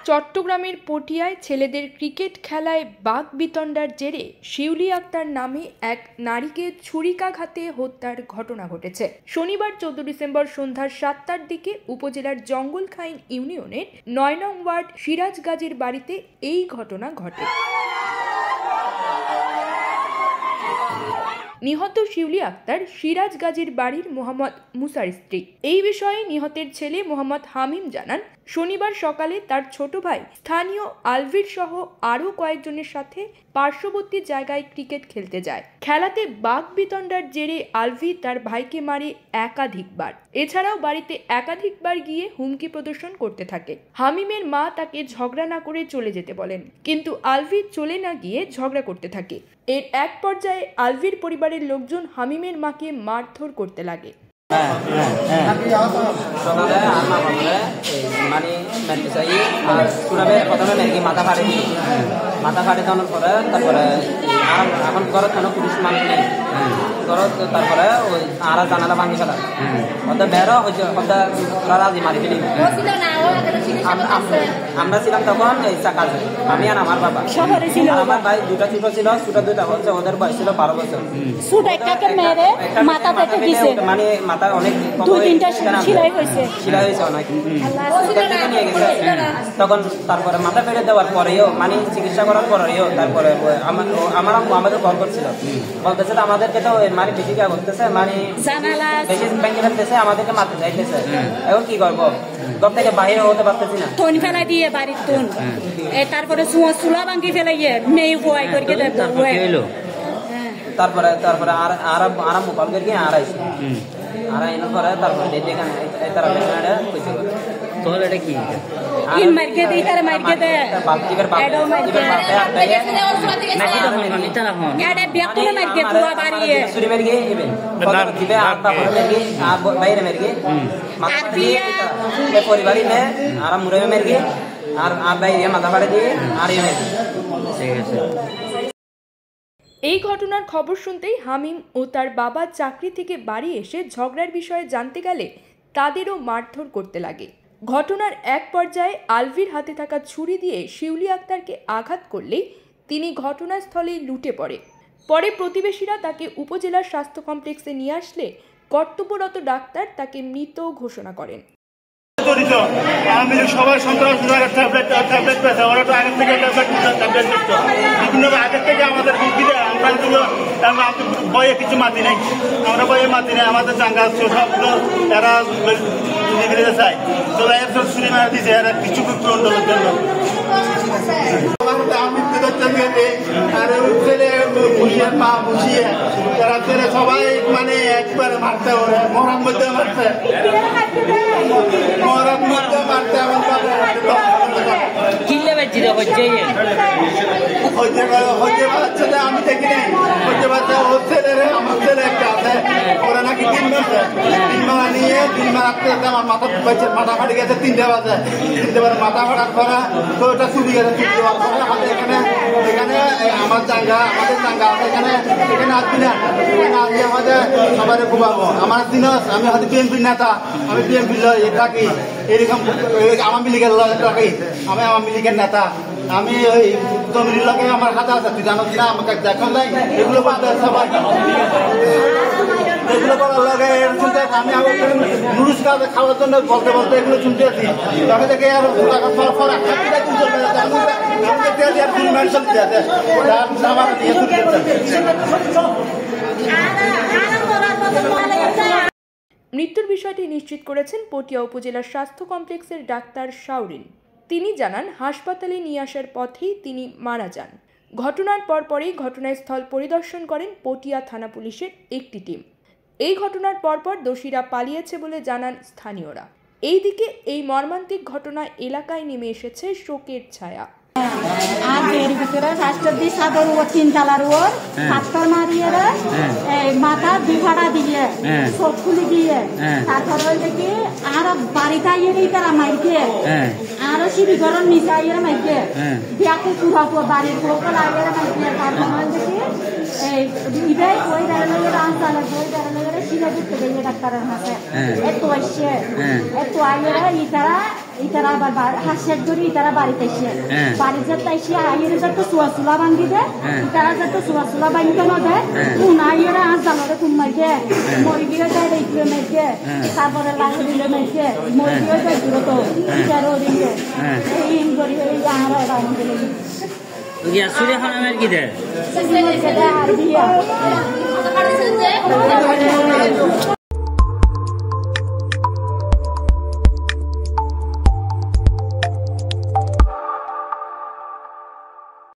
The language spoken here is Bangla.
চট্টগ্রামের পটিয়ায় ছেলেদের ক্রিকেট খেলায় বাকবিতণ্ডার জেরে শিউলি আক্তার নামে এক নারীকে ছুরিকাঘাতে হত্যার ঘটনা ঘটেছে। শনিবার 14 ডিসেম্বর সন্ধ্যা 7টার দিকে উপজেলার জঙ্গলখাইন ইউনিয়নের 9 নং ওয়ার্ড সিরাজ গাজীর বাড়িতে এই ঘটনা ঘটে। নিহত শিউলি আক্তার সিরাজ গাজীর বাড়ির মোহাম্মদ মুসার স্ত্রী। এই বিষয়ে নিহতের ছেলে মোহাম্মদ হামিম জানান, শনিবার সকালে তার ছোট ভাই স্থানীয় আলভির সহ আরও কয়েকজনের সাথে পার্শ্ববর্তী জায়গায় ক্রিকেট খেলতে যায়। খেলাতে বাকবিতণ্ডার জেরে আলভি তার ভাইকে মারে একাধিকবার। এছাড়াও বাড়িতে একাধিকবার গিয়ে হুমকি প্রদর্শন করতে থাকে। হামিমের মা তাকে ঝগড়া না করে চলে যেতে বলেন, কিন্তু আলভি চলে না গিয়ে ঝগড়া করতে থাকে। এর এক পর্যায়ে আলভির পরিবারের লোকজন হামিমের মাকে মারধর করতে লাগে। মাথা ফাটে দেওয়ার পরে তারপরে এখন ঘরের কোনো পুলিশ মানুষ নেই, তারপরে ওই আর জানালা ভাঙি ফেলা ওদের বেরো রাজি মারি ফেলি। আমরা ছিলাম তখন এই কাজে, আমি আর আমার বাবা। আমার ভাই দুটা ছোট ছিল, ছোট দুটা হচ্ছে ওদের বয়স ছিল 12 বছর। মানে মাথা অনেক সেলাই হয়েছে অনেক, নিয়ে গেছে। তখন তারপরে মাথা ফেটে দেওয়ার পরেও মানে চিকিৎসা করার পরেও তারপরে আমার আম্মু আমাদের কল করছিল, বলতেছে আমাদেরকে তো মারি ফিজিকা করতেছে, মানে বেশি ব্যাংকে ফেলতেছে, আমাদেরকে মারতে চাইতেছে। এখন কি করবো, ঘর থেকে বাইরে হতে পারতেছি না। তোন ফেলাই দিয়ে বাড়ির তোন, তারপরে চুলা ভাঙ্গি ফেলাইয়ে মেয়ে ভয় করে তারপরে তারপরে আর আম্মু কল করে আর আইসি আর আইনের পরে তারপরে যেখানে তারা কইছে তোর এটা কি মারকে দেই তারা মারকে দে বাপটির বাপ এডো মারকে নাকি তো হনি তারা হন এডে বিয়াকুলে মারকে পুরো বাড়িয়ে সুরি মারকে ইবেন না দিবে আর তারপরে মারকে আর বাইরে মারকে মাথা দিয়ে এই পরিবারই নে আর মুরে মারকে আর বাইরে মাথা ফাড়ে দিয়ে আর এই মারকে। ঠিক আছে। এই ঘটনার খবর শুনতেই হামিম ও তার বাবা চাকরি থেকে বাড়ি এসে ঝগড়ার বিষয়ে জানতে গেলে তাদেরও মারধর করতে লাগে। ঘটনার এক পর্যায়ে আলভির হাতে থাকা ছুরি দিয়ে শিউলি আক্তারকে আঘাত করলেই তিনি ঘটনাস্থলেই লুটে পড়ে। পরে প্রতিবেশীরা তাকে উপজেলার স্বাস্থ্য কমপ্লেক্সে নিয়ে আসলে কর্তব্যরত ডাক্তার তাকে মৃত ঘোষণা করেন। সবাই সন্ত্রাস পেয়েছে, ওরা তো আগের থেকে ট্যাবলেট দিত বিভিন্ন আগের থেকে আমাদের আমরা ভয়ে কিছু মাতি নাই, আমরা ভয়ে মাতি নাই। আমাদের চাঙ্গা সবগুলো এরা বেরিয়ে যায়, তো ছুরি মারা দিচ্ছে এরা কিছু আন্দোলনের জন্য। সবাই মানে একবারে মারতে ওরে মরার মধ্যে মারতে আমি দেখি নাই হইতে পারছে ওর ছেলে আমার ছেলে একটা আছে, ওরা নাকি 3 মাস নিয়ে 3 মাস রাখতে আমার মাথা ফাটে গেছে 3টে বাজে। 3টে বাজে মাথা ফাটার পরে তো ওটা চুরি গেছে, চুরি দেওয়ার পরে আমাদের এখানে আমার জায়গা আমাদের জায়গা আছে, এখানে আসবি না, এখানে আসলে আমাদের সবাই ঘুমাবো। আমার দিনস আমি হয়তো বিএনপির নেতা, আমি বিএনপির থাকি, এরকম আওয়ামী লীগের থাকি, আমি আওয়ামী লীগের নেতা, আমি ওই জমির লোকে আমার হাতে আছে, তুই জানো না আমাকে দেখো নাই এগুলো বলতে সবাই এগুলো বলার লগে শুনতে আমি আমার নুরুস কাজে খাওয়ার জন্য বলতে বলতে এগুলো শুনতে আছি। তবে থেকে আর মৃত্যুর বিষয়টি নিশ্চিত করেছেন পটিয়া উপজেলার স্বাস্থ্য কমপ্লেক্সের ডাক্তার শাওরিন। তিনি জানান, হাসপাতালে নিয়ে আসার পথেই তিনি মারা যান। ঘটনার পরপরই ঘটনাস্থল পরিদর্শন করেন পটিয়া থানা পুলিশের একটি টিম। এই ঘটনার পরপর দোষীরা পালিয়েছে বলে জানান স্থানীয়রা। এইদিকে এই মর্মান্তিক ঘটনা এলাকায় নেমে এসেছে শোকের ছায়া। আর এর ভিতরে রাষ্ট্র দিয়ে সাদর ও 3 তলার ওর পাথর মারিয়ে মাথা দুফাড়া দিয়ে চোখ খুলে দিয়ে তারপরে ওই দেখি আর বাড়িতে আইয়ে তারা মাইকে আরো সিঁড়ি ঘরের নিচে আইয়ে মাইকে বিয়াকে পুরাপুর বাড়ির বউকে লাগিয়ে মাইকে তারপরে ওই দেখি এই ইদাই ওই দাঁড়ানো রাস্তা সিরা দিতে গেলে ডাক্তারের হাতে এত আসছে এত আইয়েরা ইতারা আবার হাসের ধরে ইতারা বাড়িতে এসে বাড়ি যেতে এসে আইয়ের যাতে চুলা বান্ধি দেয় ইতারা যাতে চুলা বান্ধতে না দেয় কোন আইয়েরা আজ জানরে কোন মাইকে মরিগিয়ে যায় এইগুলো মাইকে তারপরে লাগে দিলে মাইকে মরিগিয়ে যায় দূরে তো ইতারও দিলে এই করি এই আর রাউন্ড দিলে সুরে খানামের কি দেয় আর দিয়া